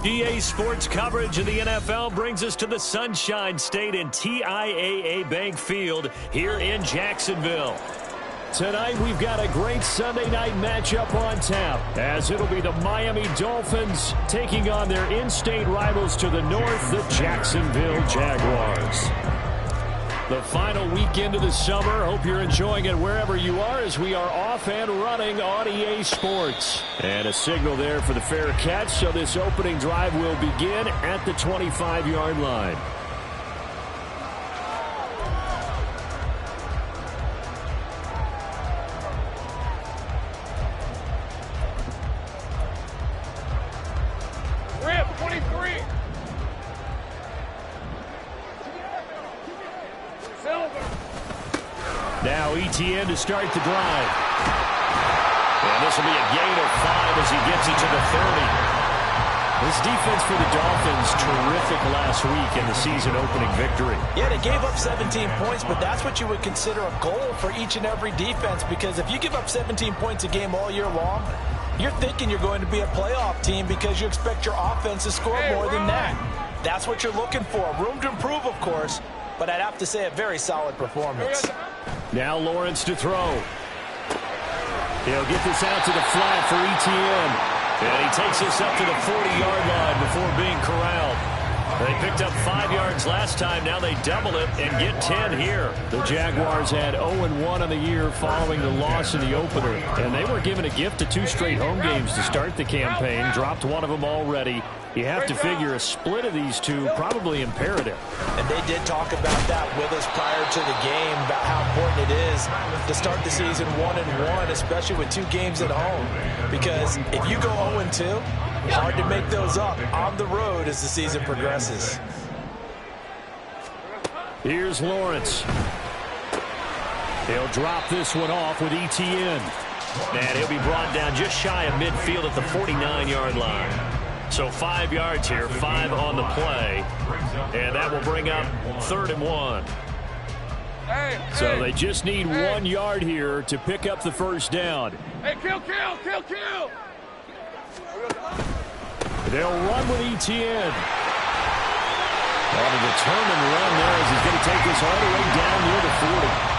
EA Sports coverage of the NFL brings us to the Sunshine State and TIAA Bank Field here in Jacksonville. Tonight we've got a great Sunday night matchup on tap, as it'll be the Miami Dolphins taking on their in-state rivals to the north, the Jacksonville Jaguars. The final weekend of the summer. Hope you're enjoying it wherever you are, as we are off and running on EA Sports. And a signal there for the fair catch, so this opening drive will begin at the 25-yard line. Now ETN to start the drive. And this will be a gain of 5 as he gets it to the 30. This defense for the Dolphins, terrific last week in the season-opening victory. Yeah, they gave up 17 points, but that's what you would consider a goal for each and every defense, because if you give up 17 points a game all year long, you're thinking you're going to be a playoff team because you expect your offense to score more than that. That's what you're looking for. Room to improve, of course, but I'd have to say a very solid performance. Now Lawrence to throw. He'll get this out to the flat for ETN. And he takes this up to the 40-yard line before being corralled. They picked up 5 yards last time. Now they double it and get 10 here. The Jaguars had 0-1 on the year following the loss in the opener. And they were given a gift of 2 straight home games to start the campaign. Dropped one of them already. You have to figure a split of these two probably imperative. And they did talk about that with us prior to the game, about how important it is to start the season 1-1, especially with 2 games at home. Because if you go 0-2, hard to make those up on the road as the season progresses. Here's Lawrence. He'll drop this one off with ETN. And he'll be brought down just shy of midfield at the 49-yard line. So 5 yards here, 5 on the play. And that will bring up 3rd and 1. So they just need 1 yard here to pick up the first down. Hey, kill! They'll run with ETN. On a determined run there as he's going to take this all the way down near the 40.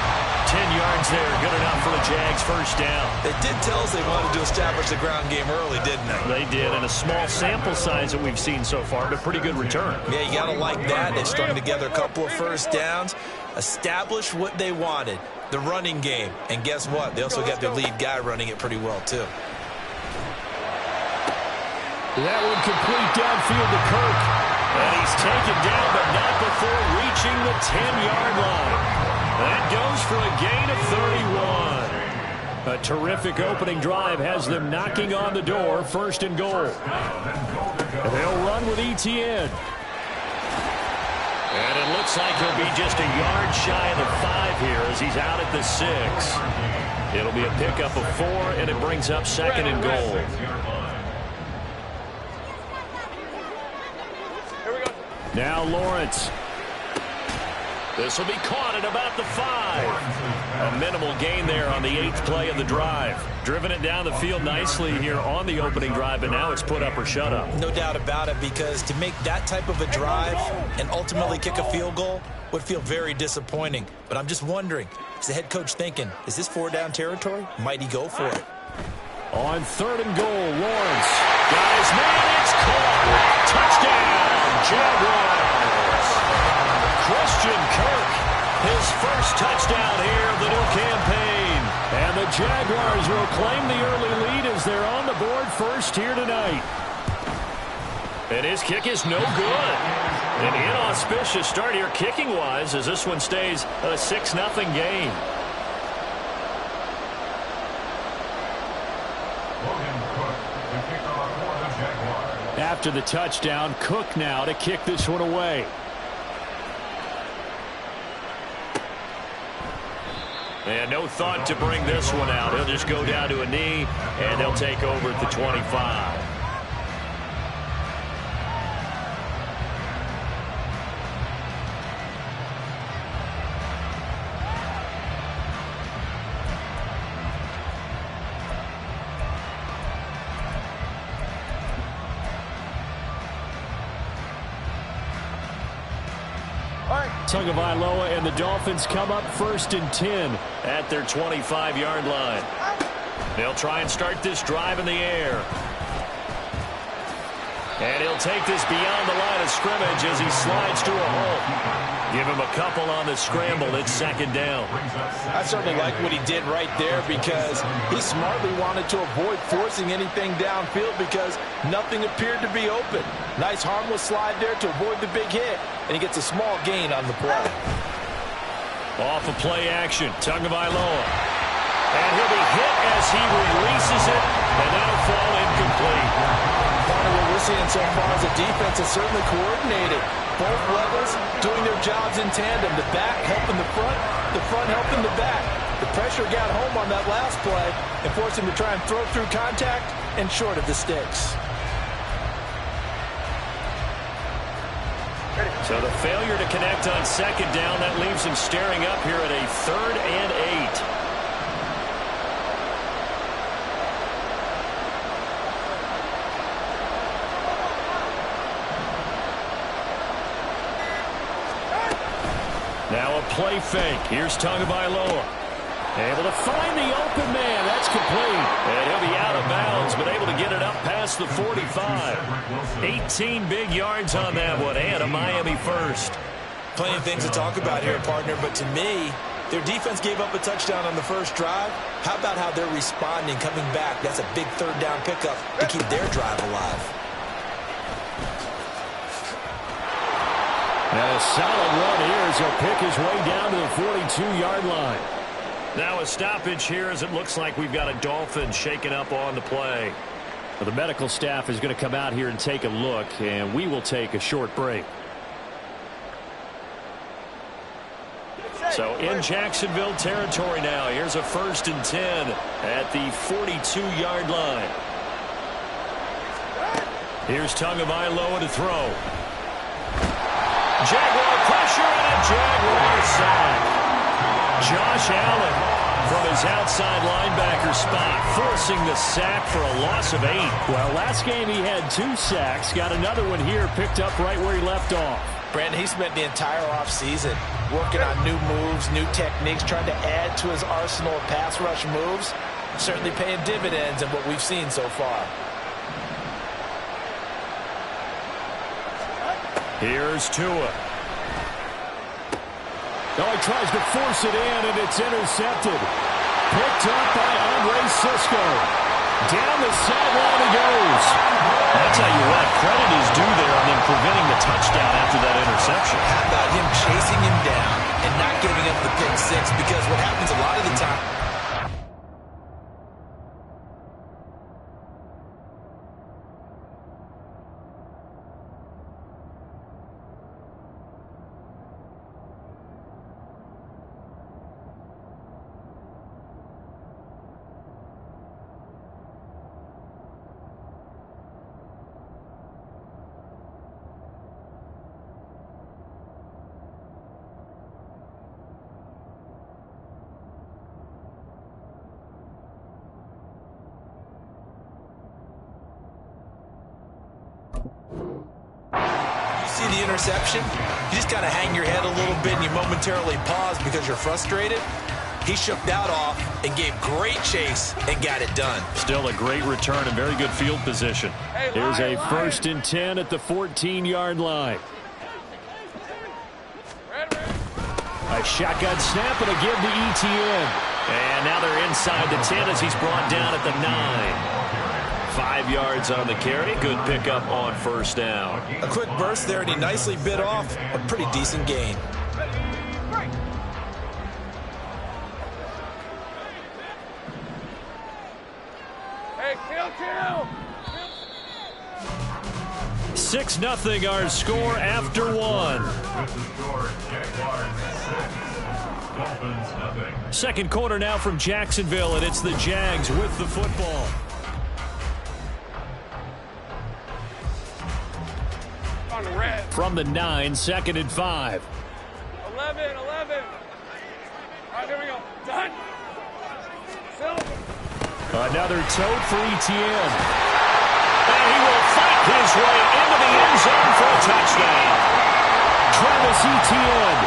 10 yards there, good enough for the Jags first down. They did tell us they wanted to establish the ground game early, didn't they? They did, and a small sample size that we've seen so far, but pretty good return. Yeah, you got to like that. They strung together a couple of first downs, established what they wanted, the running game. And guess what? They also got their lead guy running it pretty well, too. That one complete downfield to Kirk. And he's taken down, but not before reaching the 10-yard line. That goes for a gain of 31. A terrific opening drive has them knocking on the door, 1st and goal. They'll run with ETN. And it looks like he'll be just a yard shy of the 5 here as he's out at the 6. It'll be a pickup of 4, and it brings up 2nd and goal. Now Lawrence. This will be caught at about the 5. A minimal gain there on the 8th play of the drive. Driven it down the field nicely here on the opening drive, but now it's put up or shut up. No doubt about it, because to make that type of a drive and ultimately kick a field goal would feel very disappointing. But I'm just wondering, is the head coach thinking, is this 4-down territory? Might he go for it? On 3rd and goal, Lawrence got his man. It's caught. Touchdown, Jaguars. Christian Kirk, his first touchdown here of the new campaign. And the Jaguars will claim the early lead as they're on the board first here tonight. And his kick is no good. An inauspicious start here kicking-wise as this one stays a 6-0 game. Logan Cook, the kicker for the Jaguars. to the touchdown. Cook now to kick this one away. And no thought to bring this one out. He'll just go down to a knee, and they'll take over at the 25. Tagovailoa and the Dolphins come up 1st and 10 at their 25-yard line. They'll try and start this drive in the air. And he'll take this beyond the line of scrimmage as he slides to a hole. Give him a couple on the scramble. It's 2nd down. I certainly like what he did right there because he smartly wanted to avoid forcing anything downfield because nothing appeared to be open. Nice harmless slide there to avoid the big hit, and he gets a small gain on the play. Off of play action, Tagovailoa. And he'll be hit as he releases it, and that'll fall incomplete. What we're seeing so far is the defense is certainly coordinated. Both levels doing their jobs in tandem. The back helping the front helping the back. The pressure got home on that last play and forced him to try and throw through contact and short of the sticks. So the failure to connect on 2nd down, that leaves him staring up here at a 3rd and 8. Now a play fake. Here's Tagovailoa. Able to find the open man. That's complete. And he'll be out of bounds, but able to get it up past the 45. 18 big yards on that one, and a Miami first. Plenty of things to talk about here, partner, but to me, their defense gave up a touchdown on the first drive. How about how they're responding, coming back? That's a big 3rd down pickup to keep their drive alive. And a solid run here as he'll pick his way down to the 42-yard line. Now a stoppage here as it looks like we've got a Dolphin shaken up on the play. Well, the medical staff is going to come out here and take a look, and we will take a short break. So in Jacksonville territory now. Here's a 1st and 10 at the 42-yard line. Here's Tagovailoa to throw. Jaguar pressure and a Jaguar sack. Josh Allen from his outside linebacker spot, forcing the sack for a loss of 8. Well, last game he had 2 sacks. Got another one here, picked up right where he left off. Brandon, he spent the entire offseason working on new moves, new techniques, trying to add to his arsenal of pass rush moves. Certainly paying dividends in what we've seen so far. Here's Tua. Oh, he tries to force it in, and it's intercepted. Picked up by Andre Cisco. Down the sideline he goes. I'll tell you what, credit is due there on them preventing the touchdown after that interception. How about him chasing him down and not giving up the pick six? Because what happens a lot of the time, the interception, you just kind of hang your head a little bit and you momentarily pause because you're frustrated. He shook that off and gave great chase and got it done. Still a great return and very good field position. Here's a 1st and 10 at the 14-yard line. A shotgun snap and a give to ETN. And now they're inside the 10 as he's brought down at the 9. 5 yards on the carry. Good pickup on 1st down. A quick burst there, and he nicely bit off a pretty decent gain. Hey, kill! 6-0 our score after one. Second quarter now from Jacksonville, and it's the Jags with the football. From the 9, 2nd and 5. 11. All right, here we go. Done. Another tote for Etienne. And he will fight his way into the end zone for a touchdown. Travis Etienne,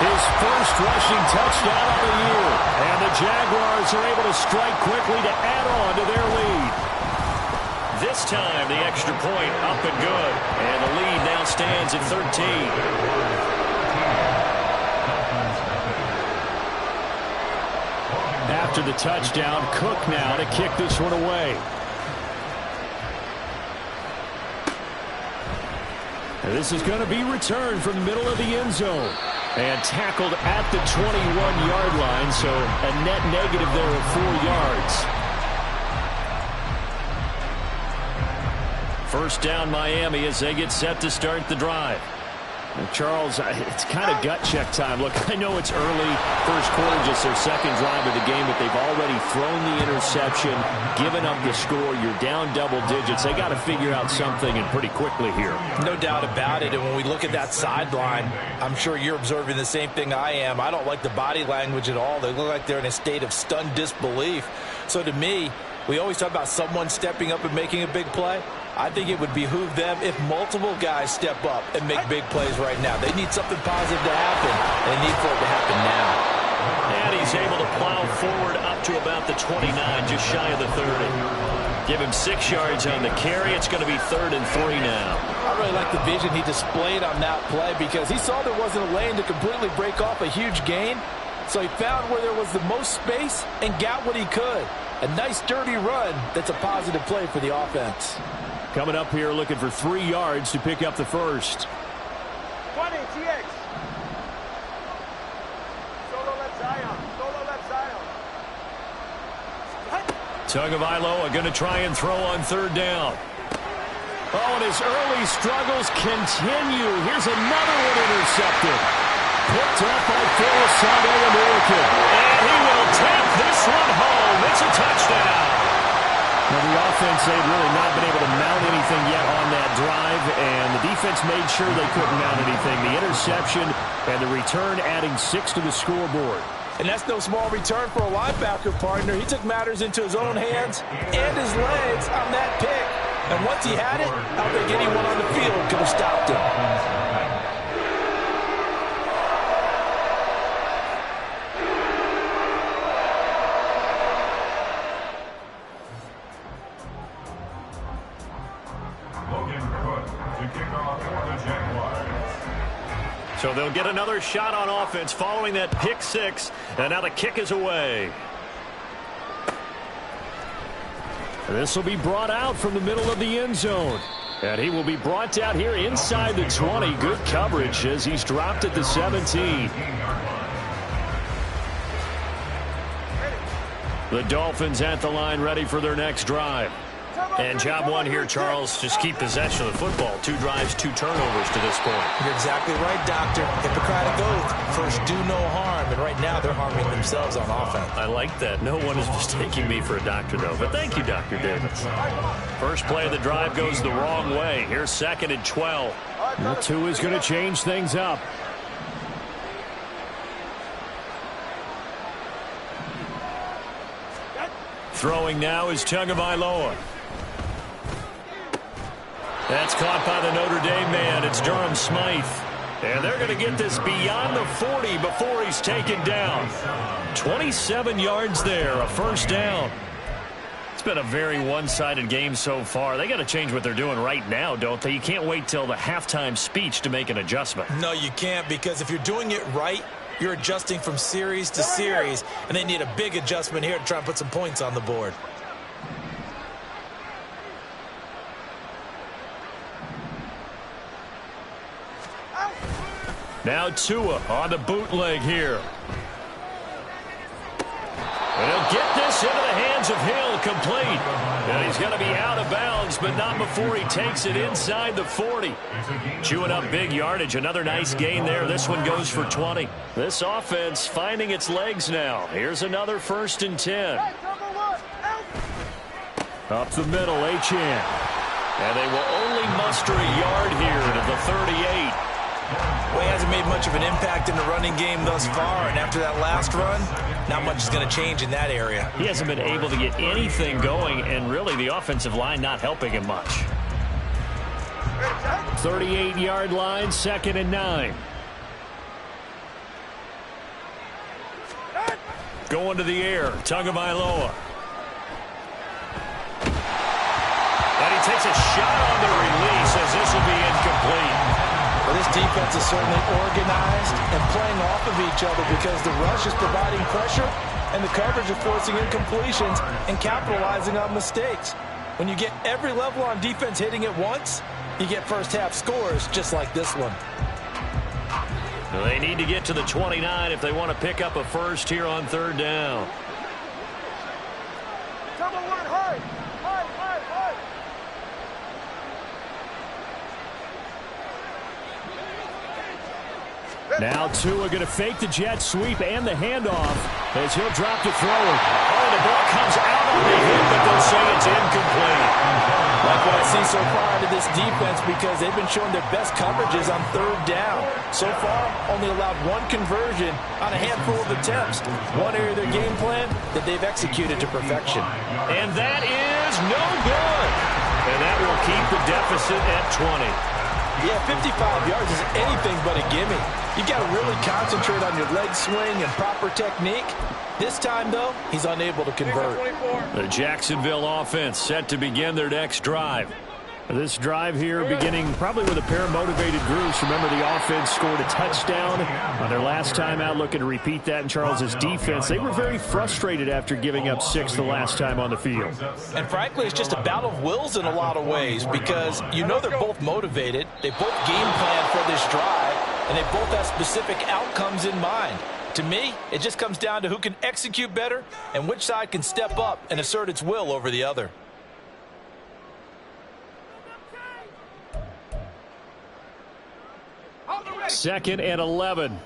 his first rushing touchdown of the year. And the Jaguars are able to strike quickly to add on to their lead. This time, the extra point up and good. And the lead now stands at 13. After the touchdown, Cook now to kick this one away. And this is going to be returned from the middle of the end zone. And tackled at the 21-yard line, so a net negative there of 4 yards. First down Miami as they get set to start the drive. And Charles, it's kind of gut check time. Look, I know it's early, first quarter, just their second drive of the game, but they've already thrown the interception, given up the score. You're down double digits. They got to figure out something, and pretty quickly here. No doubt about it. And when we look at that sideline, I'm sure you're observing the same thing I am. I don't like the body language at all. They look like they're in a state of stunned disbelief. So to me, we always talk about someone stepping up and making a big play. I think it would behoove them if multiple guys step up and make big plays right now. They need something positive to happen. They need for it to happen now. And he's able to plow forward up to about the 29, just shy of the 30. Give him 6 yards on the carry. It's going to be 3rd and 3 now. I really like the vision he displayed on that play because he saw there wasn't a lane to completely break off a huge gain. So he found where there was the most space and got what he could. A nice, dirty run that's a positive play for the offense. Coming up here looking for 3 yards to pick up the first. 20, TX. Solo left Zion. Tagovailoa going to try and throw on 3rd down. Oh, and his early struggles continue. Here's another one intercepted. Picked up by Phil American. And he will tap this one home. It's a touchdown. Well, the offense, they've really not been able to mount anything yet on that drive, and the defense made sure they couldn't mount anything. The interception and the return adding 6 to the scoreboard. And that's no small return for a linebacker partner. He took matters into his own hands and his legs on that pick. And once he had it, I don't think anyone on the field could have stopped him. So they'll get another shot on offense following that pick 6, and now the kick is away. This will be brought out from the middle of the end zone. And he will be brought out here inside the 20. Good coverage as he's dropped at the 17. The Dolphins at the line ready for their next drive. And job one here, Charles, just keep possession of the football. 2 drives, 2 turnovers to this point. You're exactly right, Doctor. Hippocratic oath. First, do no harm. And right now, they're harming themselves on offense. I like that. No one is mistaking me for a doctor, though. But thank you, Dr. Davis. First play of the drive goes the wrong way. Here's 2nd and 12. Well, 2 is going to change things up. Throwing now is Tagovailoa. That's caught by the Notre Dame man. It's Durham Smythe. And they're going to get this beyond the 40 before he's taken down. 27 yards there, a first down. It's been a very one-sided game so far. They got to change what they're doing right now, don't they? You can't wait till the halftime speech to make an adjustment. No, you can't, because if you're doing it right, you're adjusting from series to series, and they need a big adjustment here to try and put some points on the board. Now Tua on the bootleg here. And he'll get this into the hands Fields of Hill complete. And he's going to be out of bounds, but not before he takes it inside the 40. Chewing up big yardage. Another nice gain there. This one goes for 20. This offense finding its legs now. Here's another 1st and 10. Up the middle, Achane. And they will only muster a yard here to the 38. Well, he hasn't made much of an impact in the running game thus far, and after that last run, not much is going to change in that area. He hasn't been able to get anything going, and really the offensive line not helping him much. 38-yard line, 2nd and 9. Going to the air, Tagovailoa. And he takes a shot on the release as this will be incomplete. Well, this defense is certainly organized and playing off of each other because the rush is providing pressure and the coverage is forcing incompletions and capitalizing on mistakes. When you get every level on defense hitting at once, you get first-half scores just like this one. They need to get to the 29 if they want to pick up a first here on 3rd down. Now Tua going to fake the jet sweep and the handoff as he'll drop to throw it. Oh, the ball comes out on the hit, but they'll say it's incomplete. Like what I see so far out of this defense because they've been showing their best coverages on 3rd down. So far, only allowed 1 conversion on a handful of attempts. One area of their game plan that they've executed to perfection. And that is no good. And that will keep the deficit at 20. Yeah, 55 yards is anything but a gimme. You got to really concentrate on your leg swing and proper technique. This time, though, he's unable to convert. The Jacksonville offense set to begin their next drive. This drive here beginning probably with a pair of motivated groups. Remember, the offense scored a touchdown on their last time out, looking to repeat that in Charles's defense. They were very frustrated after giving up 6 the last time on the field. And frankly, it's just a battle of wills in a lot of ways because you know they're both motivated. They both game plan for this drive, and they both have specific outcomes in mind. To me, it just comes down to who can execute better and which side can step up and assert its will over the other. Second and 11.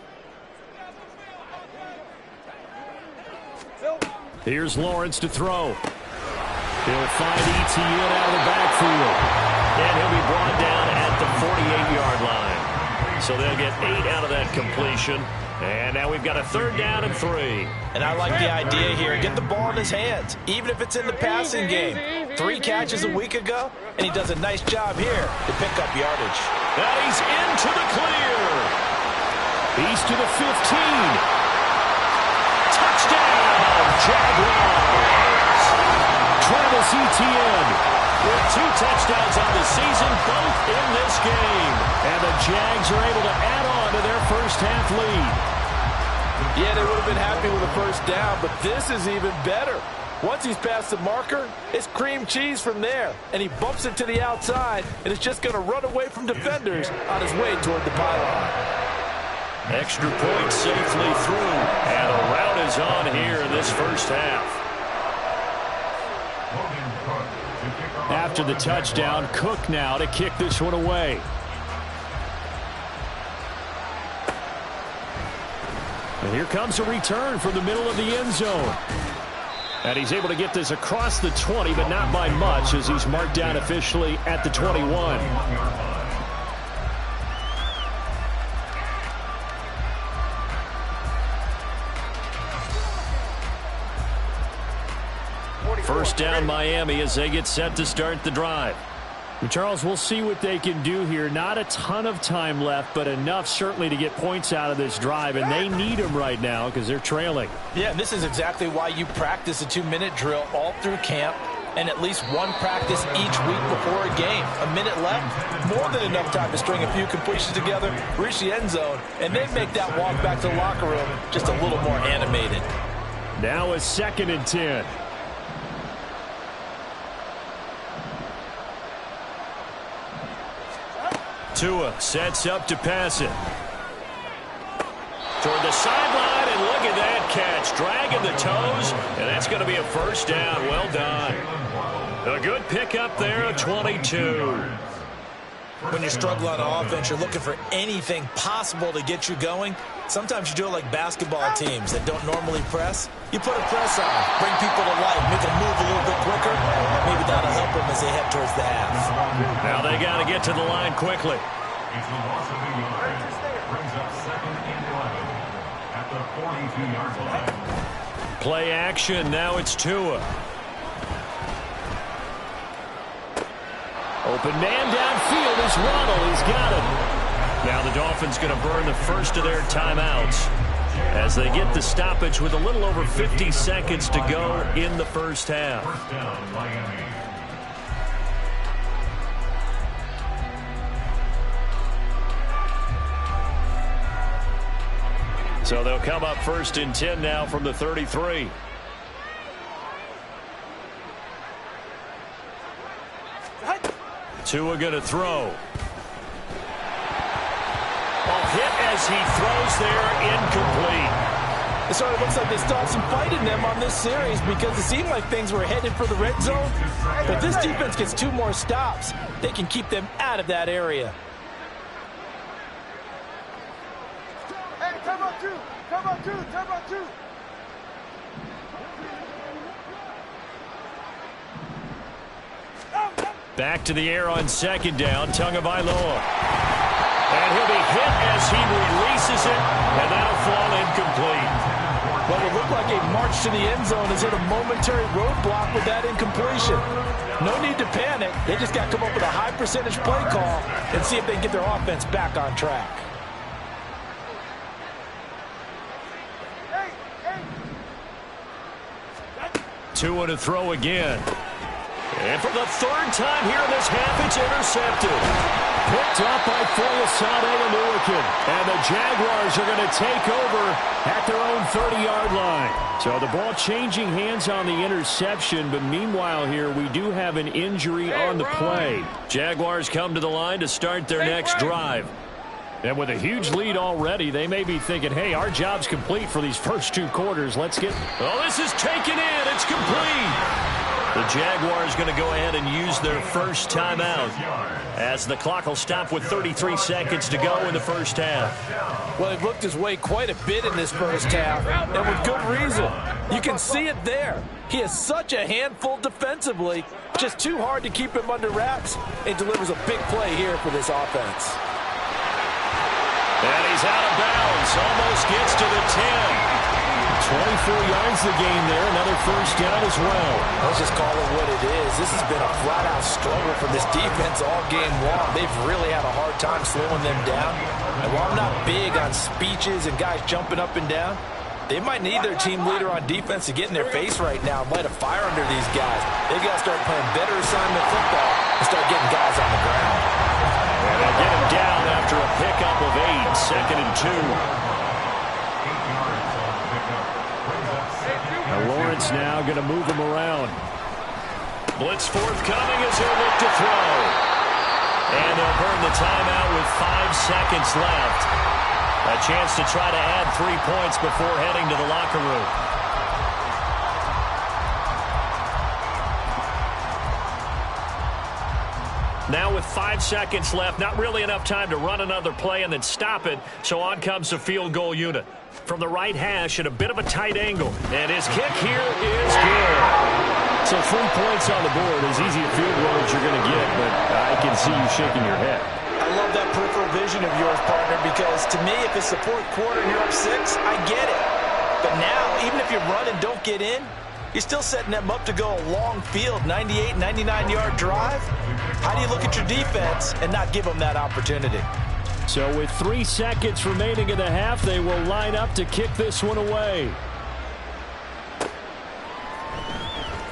Here's Lawrence to throw. He'll find Etienne out of the backfield. And he'll be brought down at the 48-yard line. So they'll get 8 out of that completion. And now we've got a 3rd down and 3. And I like the idea here. Get the ball in his hands, even if it's in the passing game. 3 catches a week ago, and he does a nice job here to pick up yardage. Now he's into the clear. He's to the 15. Touchdown, Jaguars. Travis Etienne with 2 touchdowns on the season, both in this game. And the Jags are able to add on to their first-half lead. Yeah, they would have been happy with a 1st down, but this is even better. Once he's past the marker, it's cream cheese from there. And he bumps it to the outside, and it's just going to run away from defenders on his way toward the pylon. Extra point safely through, and a rout is on here in this first half. After the touchdown, Cook now to kick this one away. And here comes a return from the middle of the end zone. And he's able to get this across the 20, but not by much as he's marked down officially at the 21. First down Miami as they get set to start the drive. And Charles, we'll see what they can do here. Not a ton of time left, but enough certainly to get points out of this drive, and they need them right now because they're trailing. Yeah, and this is exactly why you practice a 2-minute drill all through camp and at least one practice each week before a game. A minute left, more than enough time to string a few completions together, reach the end zone, and then make that walk back to the locker room just a little more animated. Now a 2nd and 10. Tua sets up to pass it. Toward the sideline, and look at that catch, dragging the toes, and that's going to be a first down. Well done. A good pickup there at 22. When you struggle on offense, you're looking for anything possible to get you going. Sometimes you do it like basketball teams that don't normally press. You put a press on, bring people to life, make them move a little bit quicker. Maybe that'll help them as they head towards the half. Now they got to get to the line quickly. Play action. Now it's Tua. Open man downfield is Waddle. He's got it. Now the Dolphins going to burn the first of their timeouts as they get the stoppage with a little over 50 seconds to go in the first half. So they'll come up 1st and 10 now from the 33. Tua going to throw. Ball hit as he throws there, incomplete. It sort of looks like they still have some fight in them on this series because it seemed like things were headed for the red zone. But if this defense gets 2 more stops, they can keep them out of that area. Hey, time out 2. Time out 2. Time out 2. Back to the air on 2nd down, Tagovailoa. And he'll be hit as he releases it, and that'll fall incomplete. What would look like a march to the end zone is hit a momentary roadblock with that incompletion. No need to panic. They just got to come up with a high percentage play call and see if they can get their offense back on track. Tua to throw again. And for the 3rd time here in this half, it's intercepted. Picked up by Foyesade Oluokun. And the Jaguars are going to take over at their own 30-yard line. So the ball changing hands on the interception, but meanwhile here we do have an injury on the play. Jaguars come to the line to start their next drive. And with a huge lead already, they may be thinking, hey, our job's complete for these first 2 quarters. Let's get... Oh, this is taken in. It's complete. The Jaguars going to go ahead and use their first timeout as the clock will stop with 33 seconds to go in the first half. Well, they've looked his way quite a bit in this first half, and with good reason. You can see it there. He is such a handful defensively. Just too hard to keep him under wraps. It delivers a big play here for this offense. And he's out of bounds. Almost gets to the 10. 24 yards the game there. Another first down as well. Let's just call it what it is. This has been a flat-out struggle for this defense all game long. They've really had a hard time slowing them down. And while I'm not big on speeches and guys jumping up and down, they might need their team leader on defense to get in their face right now and light a fire under these guys. They've got to start playing better assignment football and start getting guys on the ground. And they get him down after a pickup of 8, 2nd and 2. Now Lawrence now going to move him around. Blitz forthcoming as he'll look to throw. And they'll burn the timeout with 5 seconds left. A chance to try to add 3 points before heading to the locker room. Now with 5 seconds left, not really enough time to run another play and then stop it, so on comes the field goal unit. From the right hash at a bit of a tight angle, and his kick here is good. So 3 points on the board, as easy a field goal as you're going to get, but I can see you shaking your head. I love that peripheral vision of yours, partner, because to me, if it's the 4th quarter and you're up 6, I get it. But now, even if you run and don't get in, you're still setting them up to go a long field, 98, 99-yard drive. How do you look at your defense and not give them that opportunity? So with 3 seconds remaining in the half, they will line up to kick this one away.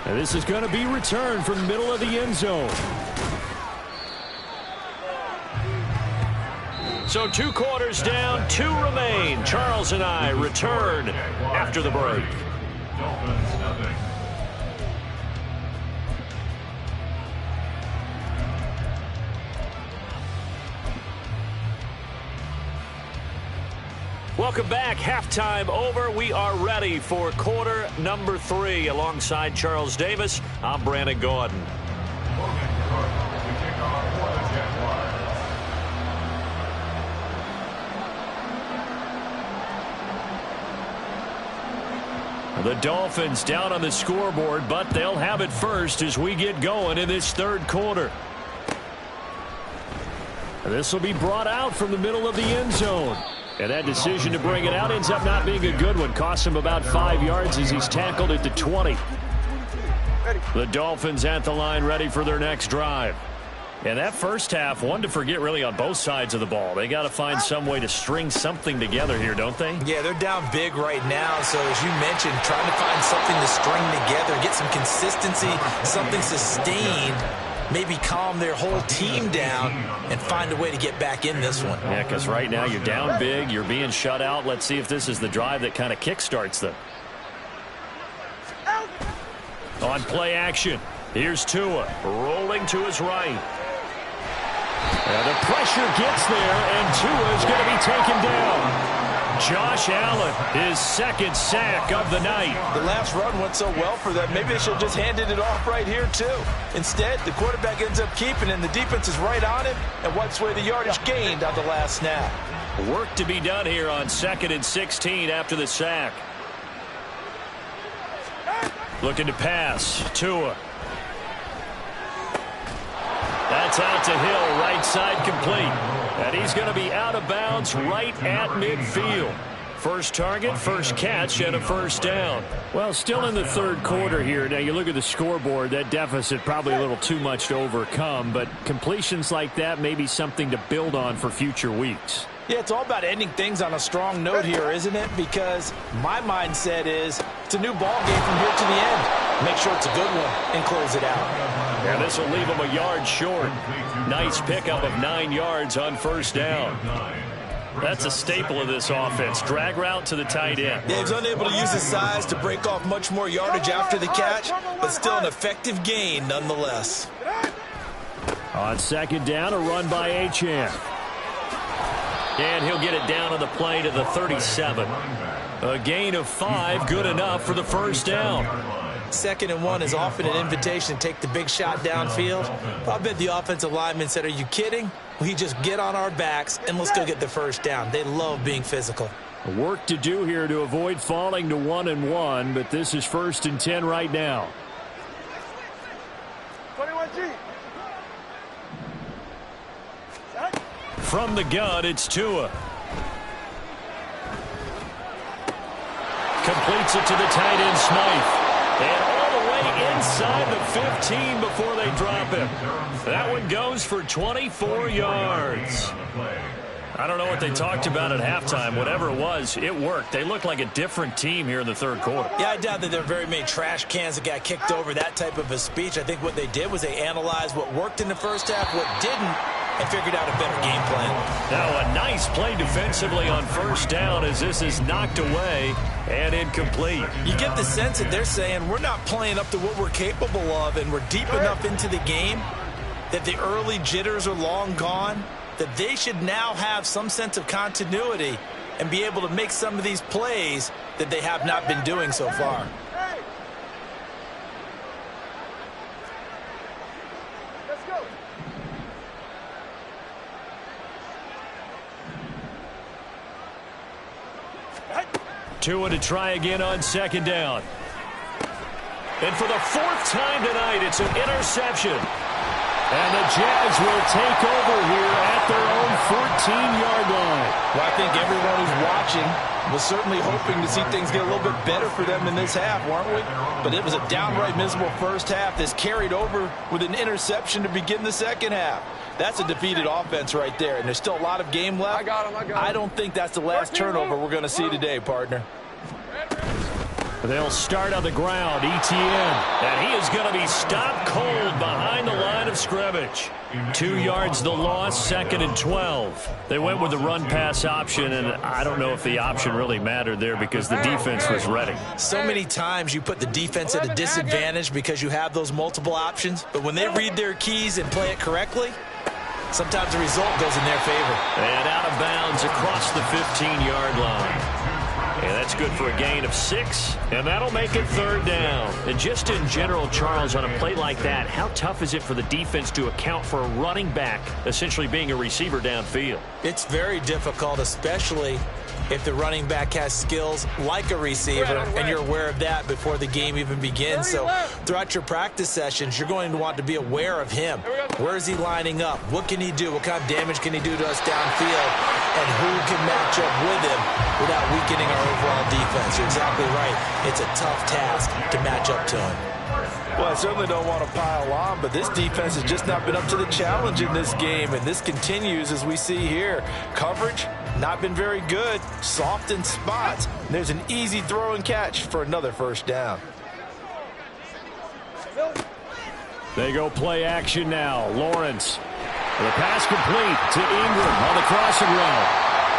And this is going to be returned from the middle of the end zone. So 2 quarters down, 2 remain. Charles and I return after the break. Welcome back. Halftime over. We are ready for quarter number 3. Alongside Charles Davis, I'm Brandon Gordon. The Dolphins down on the scoreboard, but they'll have it first as we get going in this third quarter. This will be brought out from the middle of the end zone. And that decision to bring it out ends up not being a good one. Costs him about 5 yards as he's tackled at the 20. The Dolphins at the line ready for their next drive. And that first half, one to forget really on both sides of the ball. They got to find some way to string something together here, don't they? Yeah, they're down big right now. So as you mentioned, trying to find something to string together, get some consistency, something sustained. Maybe calm their whole team down and find a way to get back in this one. Yeah, because right now you're down big, you're being shut out. Let's see if this is the drive that kind of kickstarts them. On play action, here's Tua rolling to his right. And the pressure gets there, and Tua is going to be taken down. Josh Allen, his second sack of the night. The last run went so well for them. Maybe they should have just handed it off right here, too. Instead, the quarterback ends up keeping it, and the defense is right on him and wipes away the yardage gained on the last snap. Work to be done here on 2nd and 16 after the sack. Looking to pass. Tua. That's out to Hill, right side complete. And he's going to be out of bounds right at midfield. First target, first catch, and a first down. Well, still in the third quarter here. Now, you look at the scoreboard, that deficit probably a little too much to overcome, but completions like that may be something to build on for future weeks. Yeah, it's all about ending things on a strong note here, isn't it? Because my mindset is it's a new ball game from here to the end. Make sure it's a good one and close it out. And this will leave him a yard short. Nice pickup of 9 yards on first down. That's a staple of this offense. Drag route to the tight end. Yeah, he's unable to use his size to break off much more yardage after the catch, but still an effective gain nonetheless. On second down, a run by Achane. And he'll get it down on the play to the 37. A gain of 5, good enough for the first down. 2nd and 1 is often an invitation to take the big shot downfield. I bet the offensive lineman said, are you kidding? We just get on our backs and let's go get the first down. They love being physical. Work to do here to avoid falling to 1-1, but this is 1st and 10 right now. 21G. From the gun, it's Tua. Completes it to the tight end, Smythe. And all the way inside the 15 before they drop him. That one goes for 24 yards. I don't know what they talked about at halftime. Whatever it was, it worked. They look like a different team here in the third quarter. Yeah, I doubt that there are very many trash cans that got kicked over, that type of a speech. I think what they did was they analyzed what worked in the first half, what didn't, and figured out a better game plan. Now a nice play defensively on first down as this is knocked away and incomplete. You get the sense that they're saying we're not playing up to what we're capable of, and we're deep enough into the game that the early jitters are long gone, that they should now have some sense of continuity and be able to make some of these plays that they have not been doing so far. Tua to try again on second down. And for the 4th time tonight, it's an interception. And the Jags will take over here at their own 14-yard line. Well, I think everyone who's watching was certainly hoping to see things get a little bit better for them in this half, weren't we? But it was a downright miserable first half that's carried over with an interception to begin the second half. That's a defeated offense right there, and there's still a lot of game left. I got him. I don't think that's the last turnover we're going to see today, partner. They'll start on the ground, ETN, and he is going to be stopped cold behind the line of scrimmage. 2 yards the loss, 2nd and 12. They went with the run-pass option, and I don't know if the option really mattered there because the defense was ready. So many times you put the defense at a disadvantage because you have those multiple options, but when they read their keys and play it correctly, sometimes the result goes in their favor. And out of bounds across the 15-yard line. And that's good for a gain of 6, and that'll make it 3rd down. And just in general, Charles, on a play like that, how tough is it for the defense to account for a running back essentially being a receiver downfield? It's very difficult, especially if the running back has skills like a receiver, and you're aware of that before the game even begins. So throughout your practice sessions, you're going to want to be aware of him. Where is he lining up? What can he do? What kind of damage can he do to us downfield? And who can match up with him without weakening our overall defense? You're exactly right. It's a tough task to match up to him. Well, I certainly don't want to pile on, but this defense has just not been up to the challenge in this game, and this continues as we see here. Coverage, not been very good, soft in spots. And there's an easy throw and catch for another 1st down. They go play action now. Lawrence. The pass complete to Ingram on the crossing route.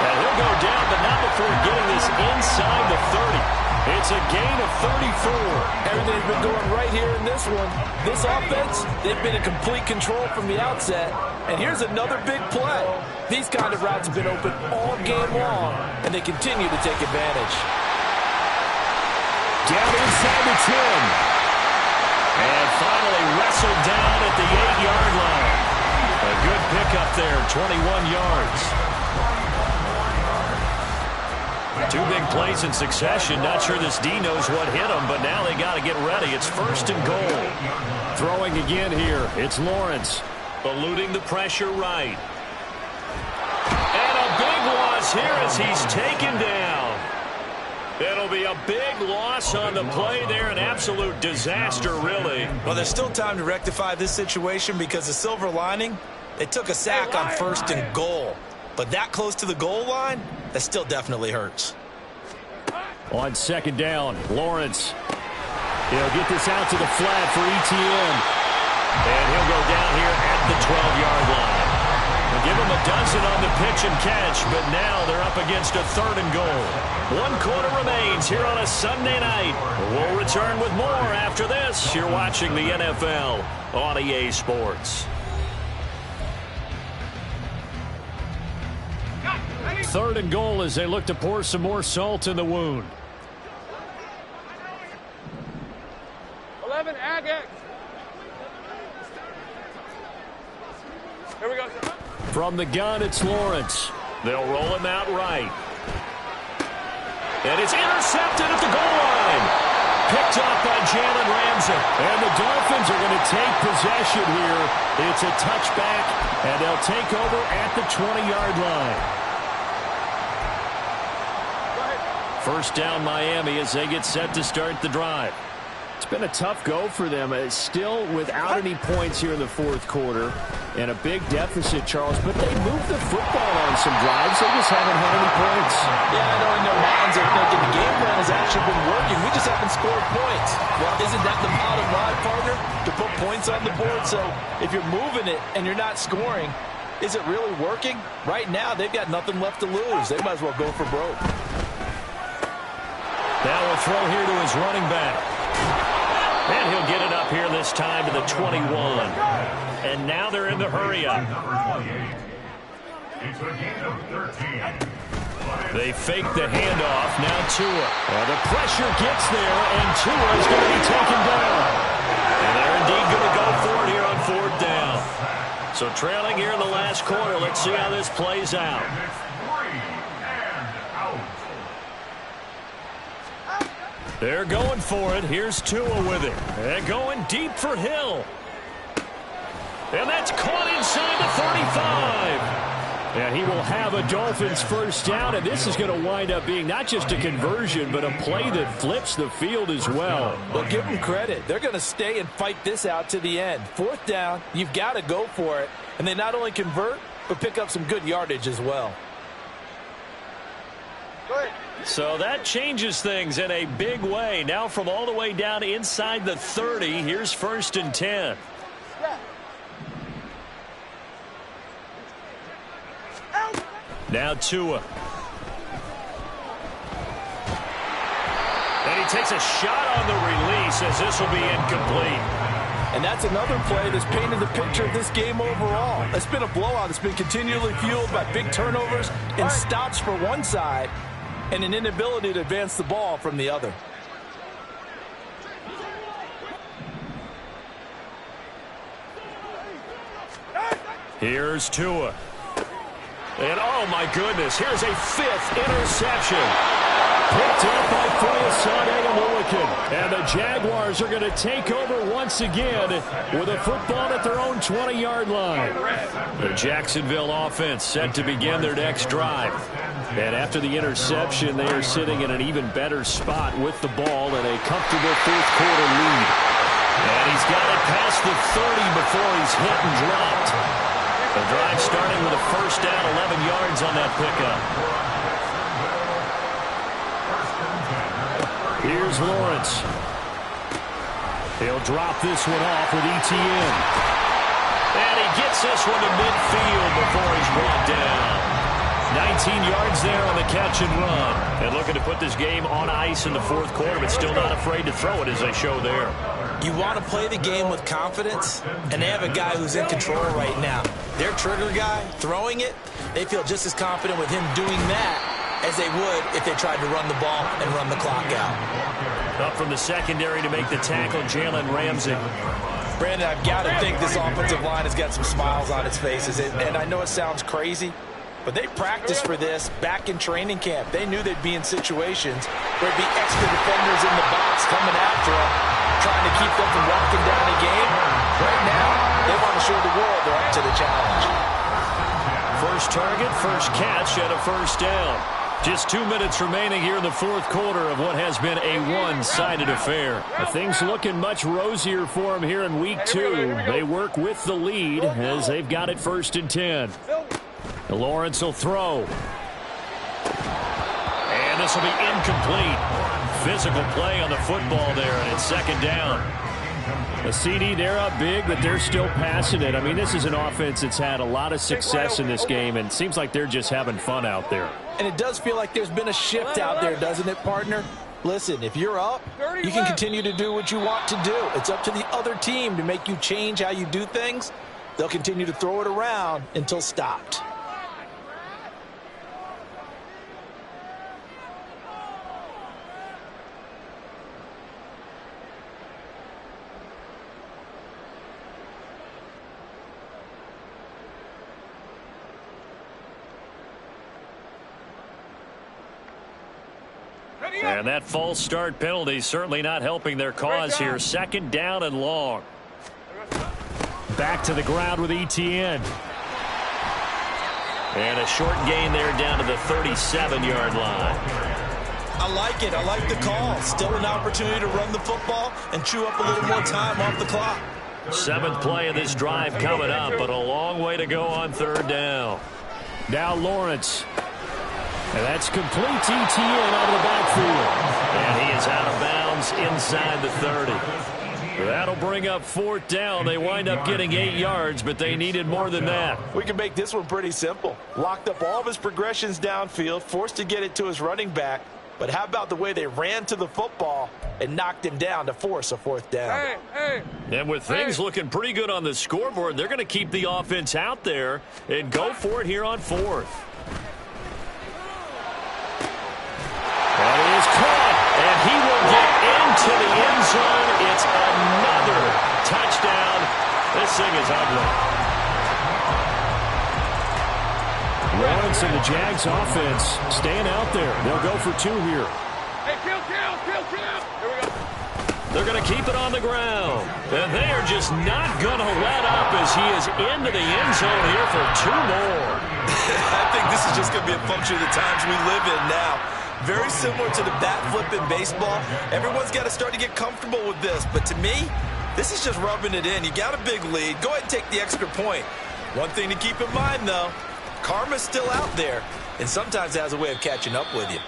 And he'll go down, but not before getting this inside the 30. It's a gain of 34. Everything's been going right here in this one. This offense, they've been in complete control from the outset. And here's another big play. These kind of routes have been open all game long, and they continue to take advantage. Down inside the 10. And finally wrestled down at the 8-yard line. A good pickup there, 21 yards. 2 big plays in succession. Not sure this D knows what hit him, but now they got to get ready. It's 1st and goal. Throwing again here. It's Lawrence. Eluding the pressure right. And a big loss here as he's taken down. It'll be a big loss on the play there. An absolute disaster, really. Well, there's still time to rectify this situation because the silver lining, they took a sack on 1st and goal. But that close to the goal line, that still definitely hurts. On 2nd down, Lawrence. He'll get this out to the flat for Etienne. And he'll go down here at the 12-yard line. They'll give him a dozen on the pitch and catch, but now they're up against a 3rd and goal. 1 quarter remains here on a Sunday night. We'll return with more after this. You're watching the NFL on EA Sports. 3rd and goal as they look to pour some more salt in the wound. 11, Agate. Here we go. From the gun, it's Lawrence. They'll roll him out right. And it's intercepted at the goal line. Picked off by Jalen Ramsey. And the Dolphins are going to take possession here. It's a touchback, and they'll take over at the 20-yard line. 1st down Miami as they get set to start the drive. It's been a tough go for them. Still without any points here in the 4th quarter. And a big deficit, Charles. But they moved the football on some drives. They just haven't had any points. Yeah, I know in their minds they're thinking the game plan has actually been working. We just haven't scored points. Well, isn't that the bottom line, partner? To put points on the board. So if you're moving it and you're not scoring, is it really working? Right now, they've got nothing left to lose. They might as well go for broke. Now we'll throw here to his running back. And he'll get it up here this time to the 21. And now they're in the hurry-up. They fake the handoff. Now Tua. The pressure gets there, and Tua is going to be taken down. And they're indeed going to go for it here on 4th down. So trailing here in the last quarter. Let's see how this plays out. They're going for it. Here's Tua with it. They're going deep for Hill. And that's caught inside the 35. And he will have a Dolphins 1st down, and this is going to wind up being not just a conversion, but a play that flips the field as well. Well, give them credit. They're going to stay and fight this out to the end. 4th down, you've got to go for it. And they not only convert, but pick up some good yardage as well. So that changes things in a big way. Now from all the way down inside the 30, here's 1st and 10. Now Tua. And he takes a shot on the release as this will be incomplete. And that's another play that's painted the picture of this game overall. It's been a blowout. It's been continually fueled by big turnovers and stops for one side and an inability to advance the ball from the other. Here's Tua. And oh my goodness, here's a 5th interception. Picked up by Foyesade Oluokun. And the Jaguars are going to take over once again with a football at their own 20-yard line. The Jacksonville offense set to begin their next drive. And after the interception, they are sitting in an even better spot with the ball and a comfortable fourth-quarter lead. And he's got it past the 30 before he's hit and dropped. The drive starting with a first down, 11 yards on that pickup. Here's Lawrence. He'll drop this one off with Etienne. And he gets this one to midfield before he's brought down. 19 yards there on the catch and run. And looking to put this game on ice in the fourth quarter, but still not afraid to throw it as they show there. You want to play the game with confidence, and they have a guy who's in control right now. Their trigger guy, throwing it, they feel just as confident with him doing that as they would if they tried to run the ball and run the clock out. Up from the secondary to make the tackle, Jalen Ramsey. Brandon, I've got to think this offensive line has got some smiles on its faces, and I know it sounds crazy, but they practiced for this back in training camp. They knew they'd be in situations where there'd be extra defenders in the box coming after them, trying to keep them from walking down a game. Right now, they want to show the world they're up to the challenge. First target, first catch, and a first down. Just 2 minutes remaining here in the fourth quarter of what has been a one-sided affair. Things looking much rosier for them here in week 2. They work with the lead as they've got it 1st and 10. Lawrence will throw. And this will be incomplete. Physical play on the football there, and it's 2nd down. A CD, they're up big, but they're still passing it. I mean, this is an offense that's had a lot of success in this game, and it seems like they're just having fun out there. And it does feel like there's been a shift out there, doesn't it, partner? Listen, if you're up, you can continue to do what you want to do. It's up to the other team to make you change how you do things. They'll continue to throw it around until stopped. And that false start penalty certainly not helping their cause here. 2nd down and long. Back to the ground with Etienne. And a short gain there down to the 37-yard line. I like it. I like the call. Still an opportunity to run the football and chew up a little more time off the clock. 7th play of this drive coming up, but a long way to go on 3rd down. Now Lawrence. And that's complete to Etienne out of the backfield. And he is out of bounds inside the 30. That'll bring up 4th down. They wind up getting 8 yards, but they needed more than that. We can make this one pretty simple. Locked up all of his progressions downfield, forced to get it to his running back. But how about the way they ran to the football and knocked him down to force a 4th down? And with things looking pretty good on the scoreboard, they're going to keep the offense out there and go for it here on 4th. And he is caught, and he will get into the end zone. It's another touchdown. This thing is ugly. Lawrence and the Jags offense staying out there. They'll go for 2 here. Hey, kill. Here we go. They're going to keep it on the ground. And they are just not going to let up as he is into the end zone here for 2 more. I think this is just going to be a function of the times we live in now. Very similar to the bat flip in baseball. Everyone's got to start to get comfortable with this. But to me, this is just rubbing it in. You got a big lead. Go ahead and take the extra point. One thing to keep in mind, though, karma's still out there, and sometimes has a way of catching up with you.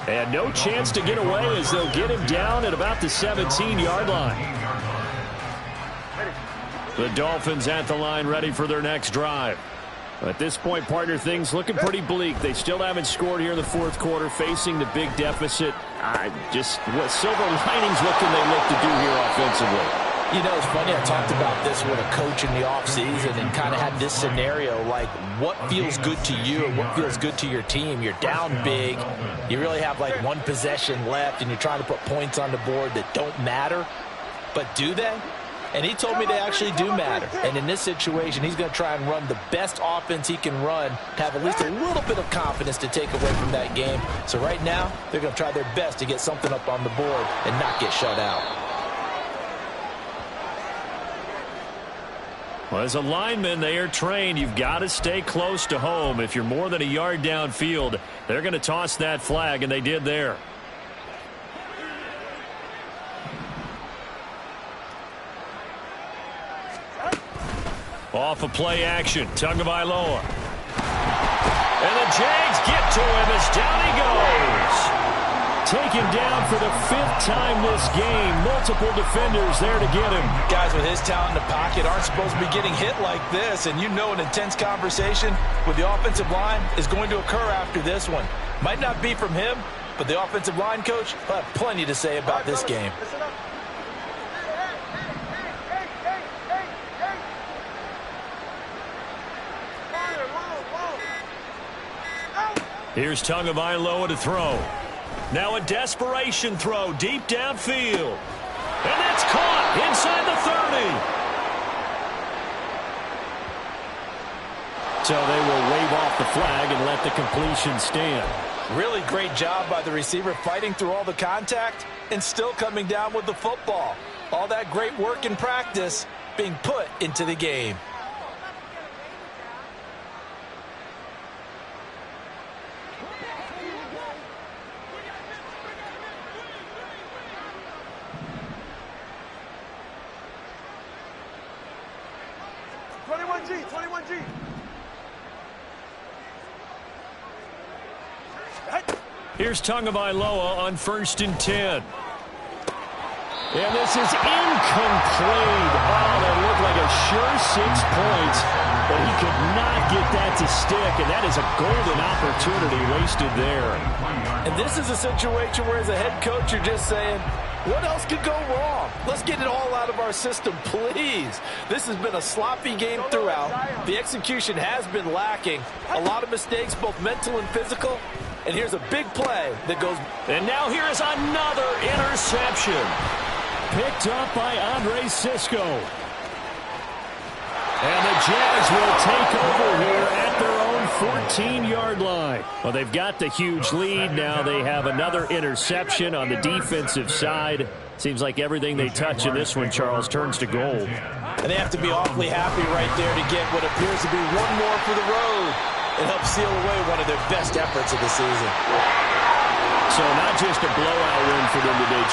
And no chance to get away as they'll get him down at about the 17-yard line. The Dolphins at the line ready for their next drive. At this point, partner, things looking pretty bleak. They still haven't scored here in the fourth quarter, facing the big deficit. Just what silver linings, what can they look to do here offensively? You know, it's funny, I talked about this with a coach in the offseason and kind of had this scenario, like what feels good to you and what feels good to your team. You're down big. You really have like one possession left, and you're trying to put points on the board that don't matter. But do they? And he told me they actually do matter. And in this situation, he's going to try and run the best offense he can run to have at least a little bit of confidence to take away from that game. So right now, they're going to try their best to get something up on the board and not get shut out. Well, as a lineman, they are trained. You've got to stay close to home. If you're more than a yard downfield, they're going to toss that flag, and they did there. Off of play action, Tagovailoa. And the Jags get to him as down he goes. Taken down for the 5th time this game. Multiple defenders there to get him. Guys with his talent in the pocket aren't supposed to be getting hit like this, and you know an intense conversation with the offensive line is going to occur after this one. Might not be from him, but the offensive line coach will have plenty to say about this game. Here's Tagovailoa to throw. Now a desperation throw deep downfield. And that's caught inside the 30. So they will wave off the flag and let the completion stand. Really great job by the receiver fighting through all the contact and still coming down with the football. All that great work in practice being put into the game. Here's Tagovailoa on 1st and 10. And this is incomplete. Oh, that looked like a sure 6 points, but he could not get that to stick, and that is a golden opportunity wasted there. And this is a situation where as a head coach you're just saying, what else could go wrong? Let's get it all out of our system, please. This has been a sloppy game throughout. The execution has been lacking. A lot of mistakes, both mental and physical. And here's a big play that goes. And now here is another interception. Picked up by Andre Cisco. And the Jags will take over here at their own 14-yard line. Well, they've got the huge lead. Now they have another interception on the defensive side. Seems like everything they touch in this one, Charles, turns to gold. And they have to be awfully happy right there to get what appears to be one more for the road and help seal away one of their best efforts of the season. So not just a blowout win for them today.